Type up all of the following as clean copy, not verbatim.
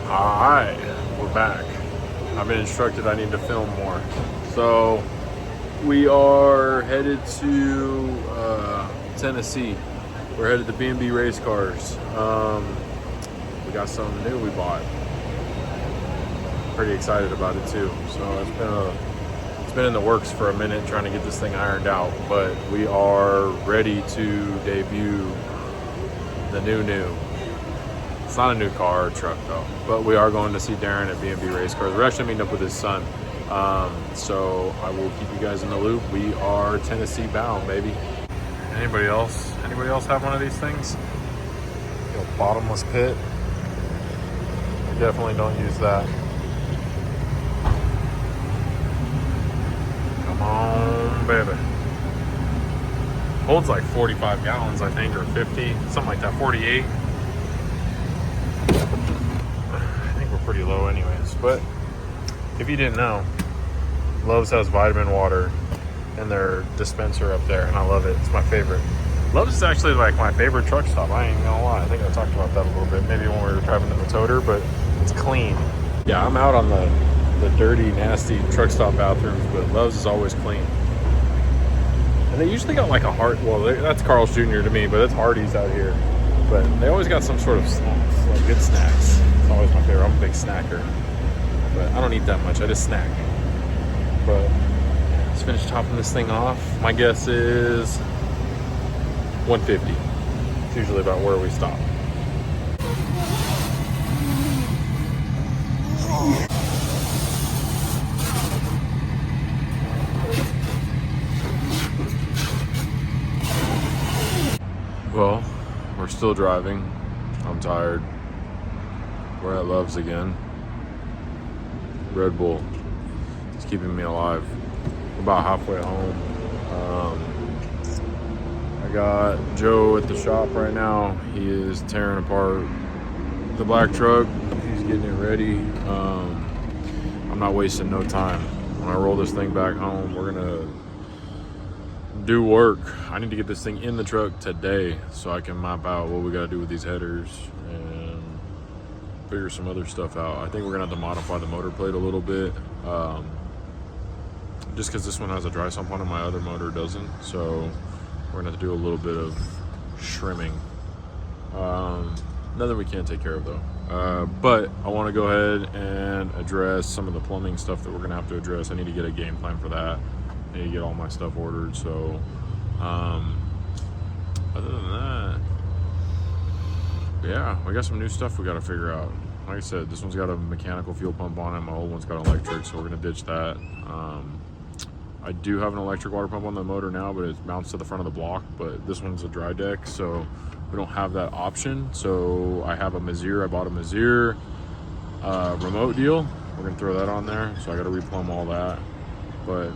Alright, we're back. I've been instructed I need to film more. So, we are headed to Tennessee. We're headed to B&B Race Cars. We got something new we bought. Pretty excited about it too. So it's been in the works for a minute trying to get this thing ironed out. But we are ready to debut the new. It's not a new car or truck though, but we are going to see Darren at B&B Race Cars. We're actually meeting up with his son. So I will keep you guys in the loop. We are Tennessee bound, baby. Anybody else have one of these things? Bottomless pit. We definitely don't use that. Come on, baby. Holds like 45 gallons, I think, or 50, something like that, 48. Pretty low anyways, but if you didn't know, Love's has vitamin water in their dispenser up there, and I love it. It's my favorite. Love's is actually like my favorite truck stop. I ain't gonna lie. I think I talked about that a little bit, maybe when we were driving in the toter, but it's clean. Yeah, I'm out on the dirty, nasty truck stop bathrooms, but Love's is always clean. And they usually got like a Hart, well, that's Carl's Jr. to me, but it's Hardee's out here. But they always got some sort of snacks, like good snacks. It's always my favorite. I'm a big snacker, but I don't eat that much. I just snack. But let's finish topping this thing off. My guess is 150. It's usually about where we stop. Well, we're still driving. I'm tired. We're at Love's again. Red Bull. It's keeping me alive. We're about halfway home. I got Joe at the shop right now. He is tearing apart the black truck. He's getting it ready. I'm not wasting no time. When I roll this thing back home, we're gonna do work. I need to get this thing in the truck today so I can map out what we gotta do with these headers and figure some other stuff out. I think we're gonna have to modify the motor plate a little bit, just because this one has a dry sump on it, my other motor doesn't. So we're gonna have to do a little bit of shrimming. Nothing we can't take care of though. But I want to go ahead and address some of the plumbing stuff that we're gonna have to address. I need to get a game plan for that. I need to get all my stuff ordered. So other than that, yeah, we got some new stuff we got to figure out. Like I said, this one's got a mechanical fuel pump on it. My old one's got electric, so we're gonna ditch that. I do have an electric water pump on the motor now, but it mounts to the front of the block. But this one's a dry deck, so we don't have that option. So I have a Mazir. I bought a Mazir remote deal. We're gonna throw that on there. So I got to replumb all that, but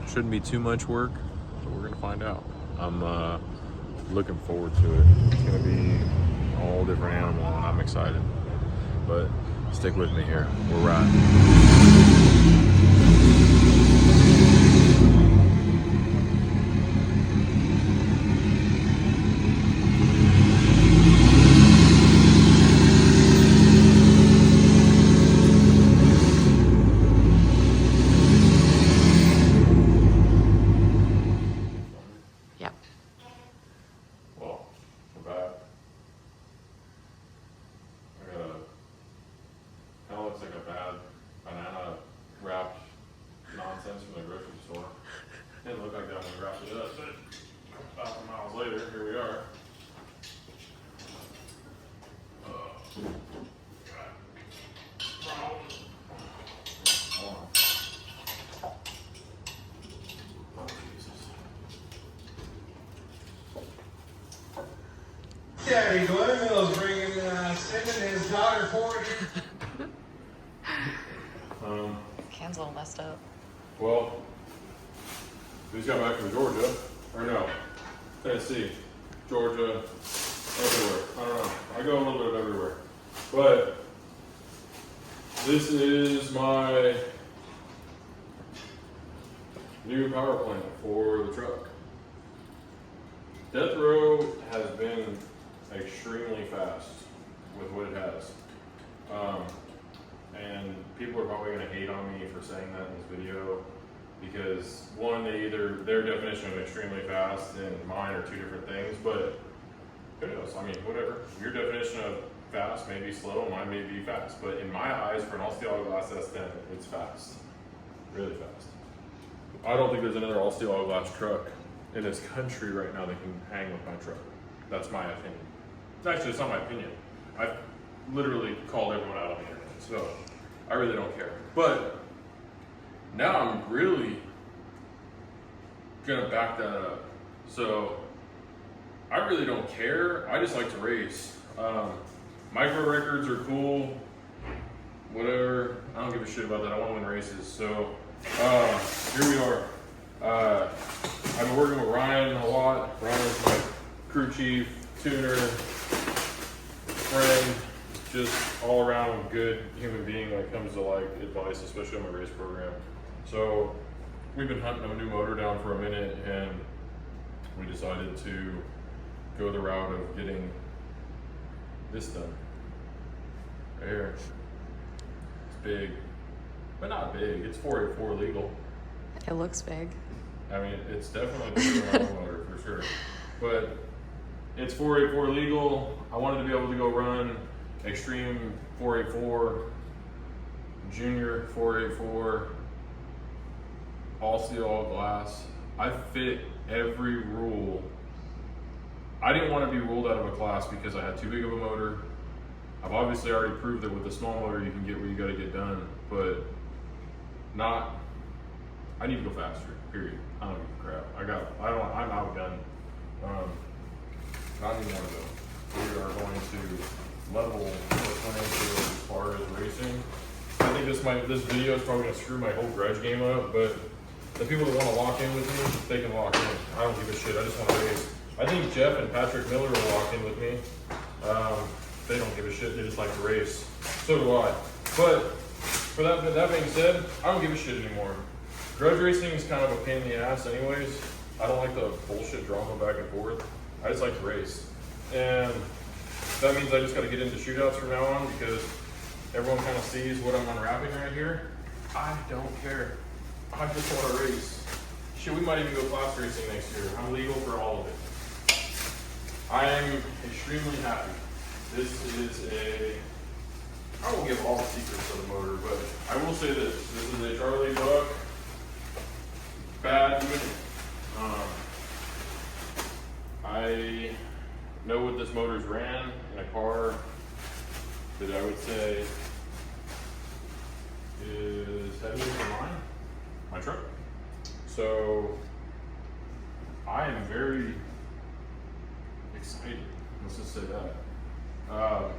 shouldn't be too much work. But we're gonna find out. I'm looking forward to it. It's gonna be a whole different animal, and I'm excited. But stick with me here. We're riding. Daddy Glenville's sending his daughter for you. Can's a little messed up. Well, we just got back from Georgia, or no, Tennessee, Georgia, everywhere. I don't know. I go a little bit everywhere. But this is my new power plant for the truck. DeathRow has been extremely fast with what it has. And people are probably going to hate on me for saying that in this video because one, their definition of extremely fast and mine are two different things, but who knows? I mean, whatever. Your definition of fast may be slow, mine may be fast, but in my eyes, for an all-steel all glass S10, it's fast, really fast. I don't think there's another all-steel all glass truck in this country right now that can hang with my truck. That's my opinion. Actually, it's not my opinion. I've literally called everyone out on the internet, so I really don't care. But now I'm really gonna back that up. So I really don't care. I just like to race. Micro records are cool. Whatever. I don't give a shit about that. I want to win races. So here we are. I've been working with Ryan a lot. Ryan's my crew chief, tuner, friend, just all around good human being when it comes to like advice, especially on my race program. So we've been hunting a new motor down for a minute, and we decided to go the route of getting this done. Right here. It's big, but not big. It's 484 legal. It looks big. I mean, it's definitely bigger than my motor for sure. But it's 484 legal. I wanted to be able to go run Extreme 484, Junior 484, all steel, all glass. I fit every rule. I didn't want to be ruled out of a class because I had too big of a motor. I've obviously already proved that with a small motor you can get what you got to get done, but I need to go faster, period. I don't give a crap. I'm outgunned. Not anymore though. We are going to level the playing field as far as racing. I think this video is probably going to screw my whole grudge game up, but the people that want to lock in with me, they can lock in. I don't give a shit. I just want to race. I think Jeff and Patrick Miller will lock in with me. They don't give a shit. They just like to race. So do I. But for that being said, I don't give a shit anymore. Grudge racing is kind of a pain in the ass anyways. I don't like the bullshit drama back and forth. I just like to race. And that means I just got to get into shootouts from now on because everyone kind of sees what I'm unwrapping right here. I don't care. I just want to race. Shit, we might even go class racing next year. I'm legal for all of it. I am extremely happy. I won't give all the secrets of the motor, but I will say this. This is a Charlie Buck bad unit. I know what this motor's ran in a car that I would say is heavier than my truck. So I am very excited. Let's just say that. Let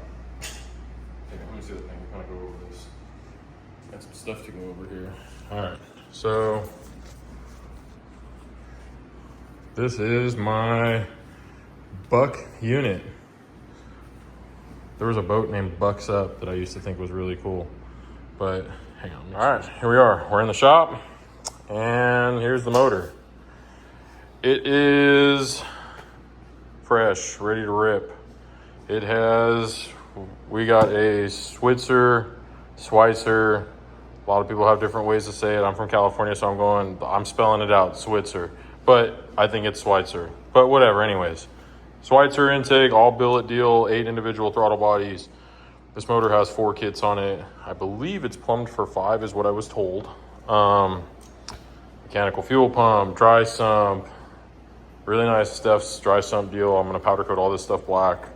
me see the thing. We'll kind of go over this. Got some stuff to go over here. All right. So this is my Buck unit. There was a boat named Bucks Up that I used to think was really cool, but hang on. All right, here we are. We're in the shop, and here's the motor. It is fresh, ready to rip. We got a Switzer, Schweitzer. A lot of people have different ways to say it. I'm from California, so I'm spelling it out, Switzer. But I think it's Schweitzer. But whatever, anyways. Schweitzer intake, all billet deal, 8 individual throttle bodies. This motor has 4 kits on it. I believe it's plumbed for 5 is what I was told. Mechanical fuel pump, dry sump. Really nice Steph's dry sump deal. I'm going to powder coat all this stuff black.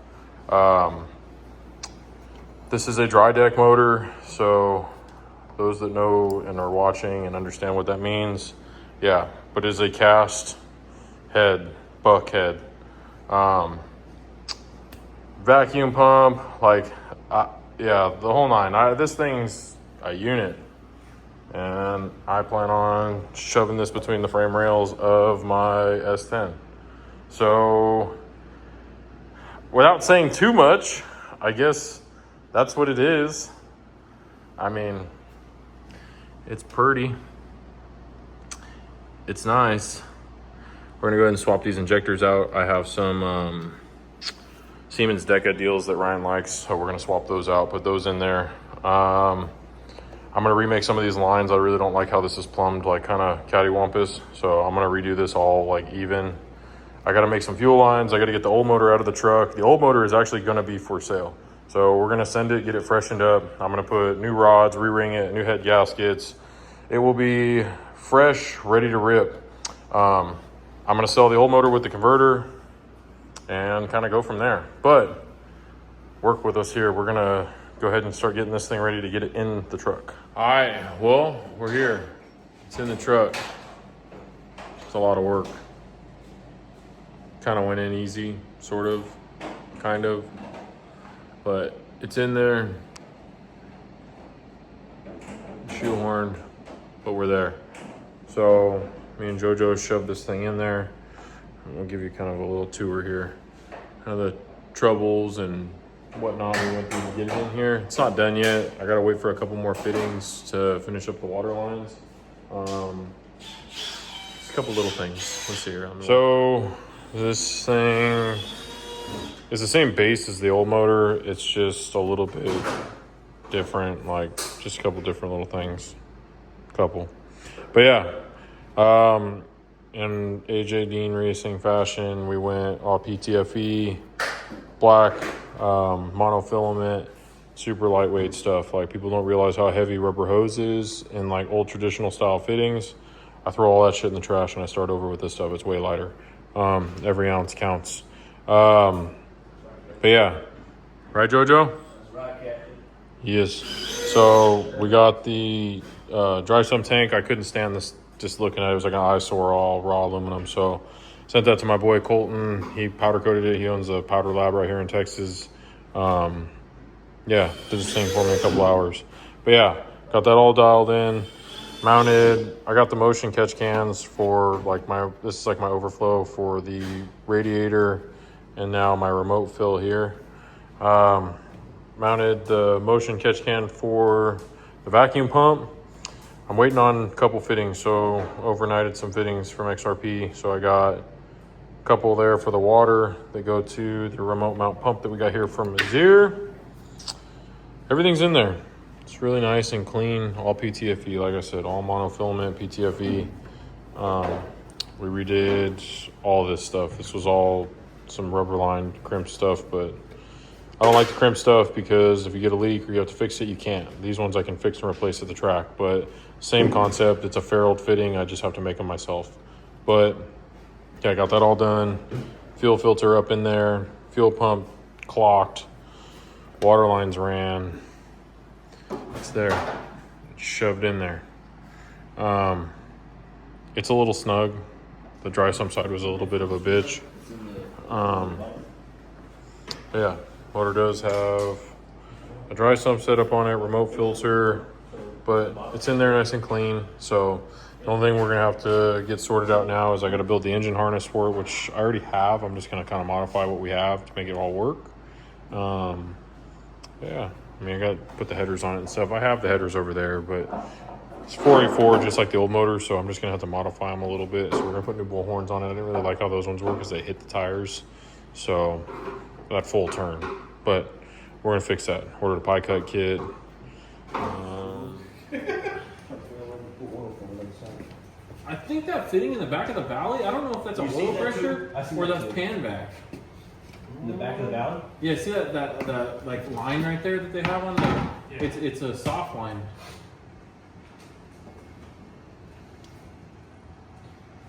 This is a dry deck motor, so those that know and are watching and understand what that means, yeah, but it is a cast head, buck head. Vacuum pump, yeah, the whole nine. This thing's a unit, and I plan on shoving this between the frame rails of my S10. So, without saying too much, I guess that's what it is. I mean, it's pretty. It's nice. We're gonna go ahead and swap these injectors out. I have some Siemens Deca deals that Ryan likes, so we're gonna swap those out, put those in there. I'm gonna remake some of these lines. I really don't like how this is plumbed, like kind of cattywampus. So I'm gonna redo this all like even. I gotta make some fuel lines. I gotta get the old motor out of the truck. The old motor is actually gonna be for sale. So we're gonna send it, get it freshened up. I'm gonna put new rods, re-ring it, new head gaskets. It will be fresh, ready to rip. I'm gonna sell the old motor with the converter and kind of go from there. But work with us here. We're gonna go ahead and start getting this thing ready to get it in the truck. All right, well, we're here. It's in the truck. It's a lot of work. Kind of went in easy, sort of, kind of, but it's in there. Shoehorned, but we're there. So me and JoJo shoved this thing in there. I'll give you kind of a little tour here. Kind of the troubles and whatnot we went through to get it in here. It's not done yet. I gotta wait for a couple more fittings to finish up the water lines. Just a couple little things. Let's see here. So this thing is the same base as the old motor. It's just a little bit different, like just a couple different little things. Couple. But yeah, in AJ Dean Racing fashion, we went all PTFE, black, monofilament, super lightweight stuff. Like people don't realize how heavy rubber hose is in like old traditional style fittings. I throw all that shit in the trash and I start over with this stuff. It's way lighter. Every ounce counts. But yeah, right, JoJo? That's right, Captain. Yes. So we got the dry sump tank. I couldn't stand this. Just looking at it, it was like an eyesore, all raw aluminum. So sent that to my boy Colton. He powder coated it. He owns a powder lab right here in Texas. Yeah, did this thing for me in a couple hours. But yeah, got that all dialed in, mounted. I got the motion catch cans for like this is like my overflow for the radiator, and now my remote fill here. Mounted the motion catch can for the vacuum pump. I'm waiting on a couple fittings, so overnighted some fittings from XRP. So I got a couple there for the water that go to the remote mount pump that we got here from Azir. Everything's in there. It's really nice and clean, all PTFE, like I said, all monofilament PTFE. We redid all this stuff. This was all some rubber lined crimp stuff, but I don't like the crimp stuff because if you get a leak or you have to fix it, you can't. These ones I can fix and replace at the track, but same concept. It's a ferruled fitting. I just have to make them myself. But yeah, I got that all done. Fuel filter up in there. Fuel pump clocked. Water lines ran. It's there. It's shoved in there. It's a little snug. The dry sump side was a little bit of a bitch. But yeah, motor does have a dry sump set up on it, remote filter, but it's in there nice and clean. So the only thing we're gonna have to get sorted out now is I gotta build the engine harness for it, which I already have. I'm just gonna kind of modify what we have to make it all work. Yeah, I mean, I gotta put the headers on it and stuff. I have the headers over there, but it's 484 just like the old motor, so I'm just gonna have to modify them a little bit. So we're gonna put new bull horns on it. I didn't really like how those ones work because they hit the tires, so that full turn. But we're gonna fix that. Ordered a pie cut kit. I think that fitting in the back of the valley, I don't know if that's a oil pressure or that's pan back. In the back of the valley? Yeah, see that like line right there that they have on there? Yeah. It's a soft line.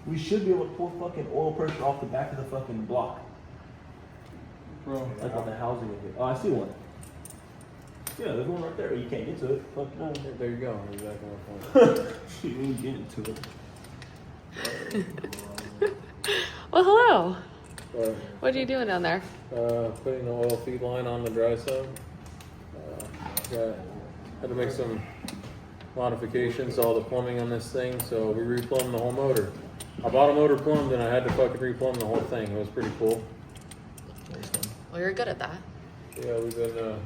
We should be able to pull fucking oil pressure off the back of the fucking block. Bro. Like on the housing in here. Oh, I see one. Yeah, there's one right there. You can't get to it. Fuck no. There you go. Exactly my point. You ain't getting to it. Well, hello. What are you doing down there? Putting the oil feed line on the dry sump. Had to make some modifications to all the plumbing on this thing, so we replumbed the whole motor. I bought a motor plumbed and I had to fucking replumb the whole thing. It was pretty cool. Well, you're good at that. Yeah, we've been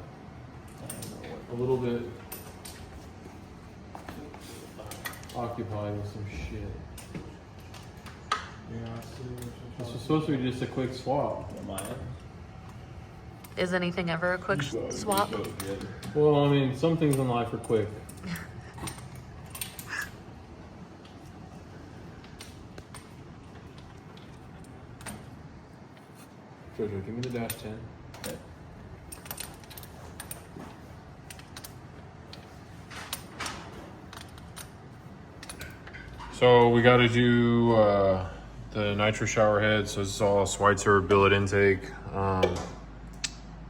a little bit occupied with some shit. This was supposed to be just a quick swap. Is anything ever a quick swap? Well, I mean, some things in life are quick. Jojo, give me the dash 10. Okay. So we got to do the nitro shower head. So this is all Schweitzer billet intake.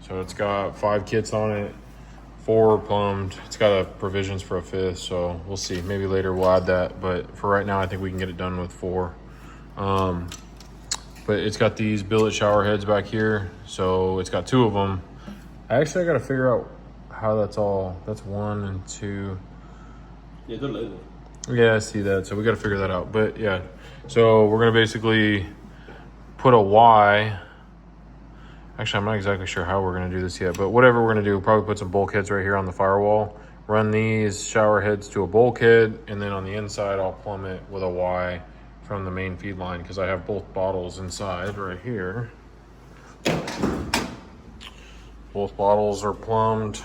So it's got 5 kits on it, 4 plumbed. It's got provisions for a 5th, so we'll see. Maybe later we'll add that, but for right now I think we can get it done with 4. But it's got these billet shower heads back here, so it's got 2 of them. I got to figure out how that's 1 and 2. Yeah, they're labeled. Yeah, I see that. So we got to figure that out. But yeah, so we're going to basically put a Y. Actually, I'm not exactly sure how we're going to do this yet, but whatever we're going to do, we'll probably put some bulkheads right here on the firewall, run these shower heads to a bulkhead, and then on the inside, I'll plumb it with a Y from the main feed line because I have both bottles inside right here. Both bottles are plumbed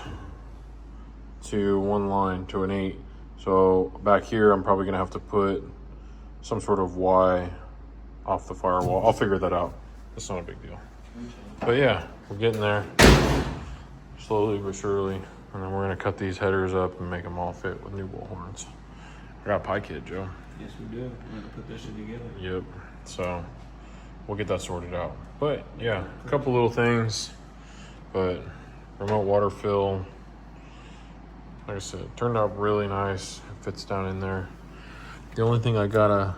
to one line, to an 8. So back here, I'm probably going to have to put some sort of Y off the firewall. I'll figure that out. It's not a big deal. But yeah, we're getting there slowly but surely. And then we're going to cut these headers up and make them all fit with new bull horns. I got a pie kit, Joe. Yes, we do. We're gonna put that shit together. Yep. So we'll get that sorted out. But yeah, a couple little things. But remote water fill, like I said, turned out really nice. It fits down in there. The only thing I gotta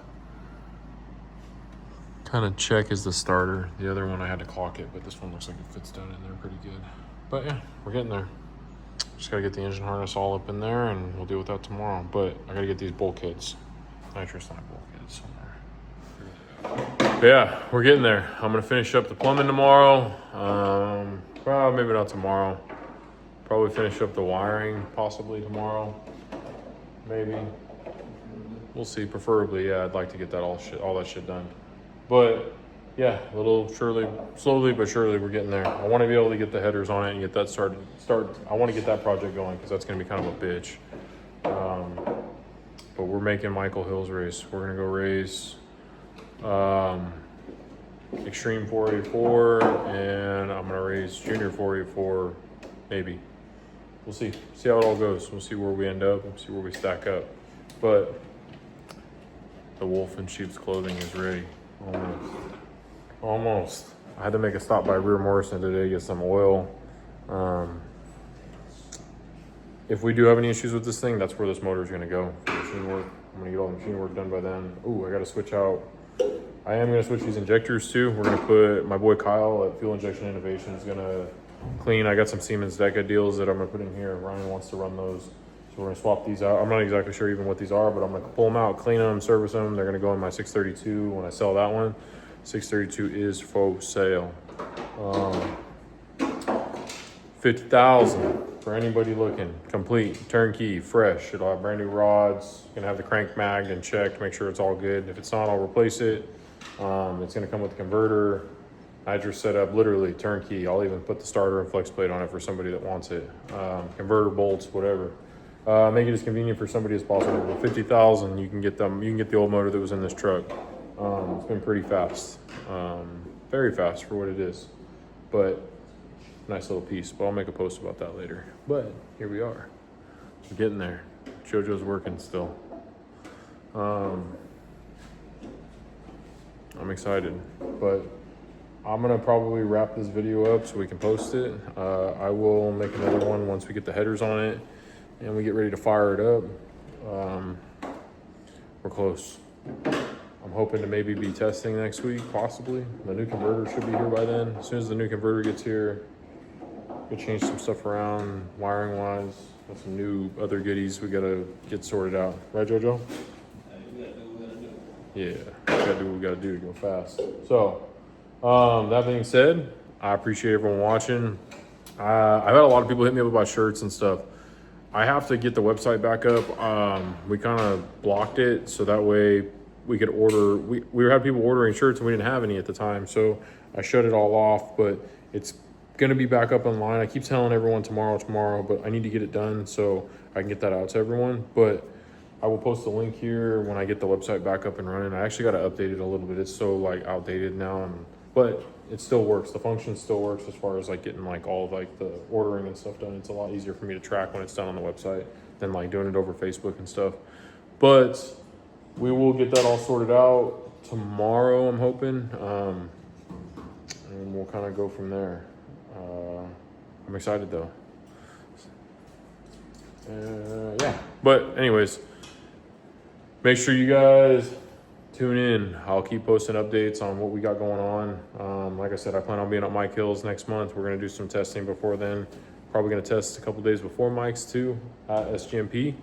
kind of check is the starter. The other one I had to clock it, but this one looks like it fits down in there pretty good. But yeah, we're getting there. Just gotta get the engine harness all up in there and we'll deal with that tomorrow. But I gotta get these bulkheads. Nitrous line bulkheads somewhere. But yeah, we're getting there. I'm gonna finish up the plumbing tomorrow. Well, maybe not tomorrow. Probably finish up the wiring possibly tomorrow. Maybe. We'll see. Preferably, yeah, I'd like to get that all that shit done. But yeah, slowly but surely we're getting there. I want to be able to get the headers on it and get that started. I want to get that project going because that's going to be kind of a bitch. But we're making Michael Hill's race. We're going to go race Extreme 484 and I'm going to race Junior 484 maybe. We'll see how it all goes. We'll see where we end up and see where we stack up. But the wolf in sheep's clothing is ready. Almost. I had to make a stop by Rear Morrison today to get some oil. If we do have any issues with this thing, that's where this motor is going to go for machine work. I'm going to get all the machine work done by then. Ooh, I got to switch out. I am going to switch these injectors too. We're going to put my boy Kyle at Fuel Injection Innovation is going to clean. I got some Siemens Deca deals that I'm going to put in here. Ryan wants to run those. So we're going to swap these out. I'm not exactly sure even what these are, but I'm going to pull them out, clean them, service them. They're going to go in my 632 when I sell that one. 632 is for sale. 50,000 for anybody looking. Complete, turnkey, fresh. It'll have brand new rods. Gonna have the crank magged and checked, make sure it's all good. If it's not, I'll replace it. It's gonna come with a converter, hydro setup, literally turnkey. I'll even put the starter and flex plate on it for somebody that wants it. Converter bolts, whatever. Make it as convenient for somebody as possible. For 50,000, you can get them. You can get the old motor that was in this truck. It's been pretty fast, very fast for what it is, but nice little piece. But I'll make a post about that later. But here we are, we're getting there. JoJo's working still. I'm excited, but I'm gonna probably wrap this video up so we can post it. I will make another one once we get the headers on it and we get ready to fire it up. We're close. I'm hoping to maybe be testing next week, possibly. The new converter should be here by then. As soon as the new converter gets here, we'll change some stuff around, wiring wise. Got some new other goodies we gotta get sorted out. Right, JoJo? Yeah, we gotta do what we gotta do to go fast. So, that being said, I appreciate everyone watching. I've had a lot of people hit me up about shirts and stuff. I have to get the website back up. We kind of blocked it so that way we could order. We had people ordering shirts and we didn't have any at the time, so I shut it all off. But it's gonna be back up online. I keep telling everyone tomorrow, but I need to get it done so I can get that out to everyone. But I will post the link here when I get the website back up and running. I actually got to update it a little bit. It's so like outdated now, but it still works. The function still works as far as like getting like all of like the ordering and stuff done. It's a lot easier for me to track when it's done on the website than like doing it over Facebook and stuff. But we will get that all sorted out tomorrow, I'm hoping, and we'll kind of go from there. I'm excited though. Yeah, but anyways, make sure you guys tune in. I'll keep posting updates on what we got going on. Like I said, I plan on being at Mike Hill's next month. We're going to do some testing before then. Probably going to test a couple days before Mike's too at SGMP.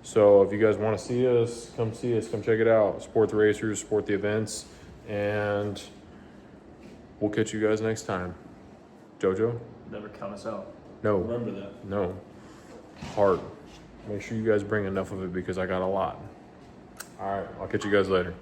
So if you guys want to see us, come check it out. Support the racers, support the events, and we'll catch you guys next time. Jojo? Never count us out. No. Remember that. No. Heart. Make sure you guys bring enough of it because I got a lot. All right, I'll catch you guys later.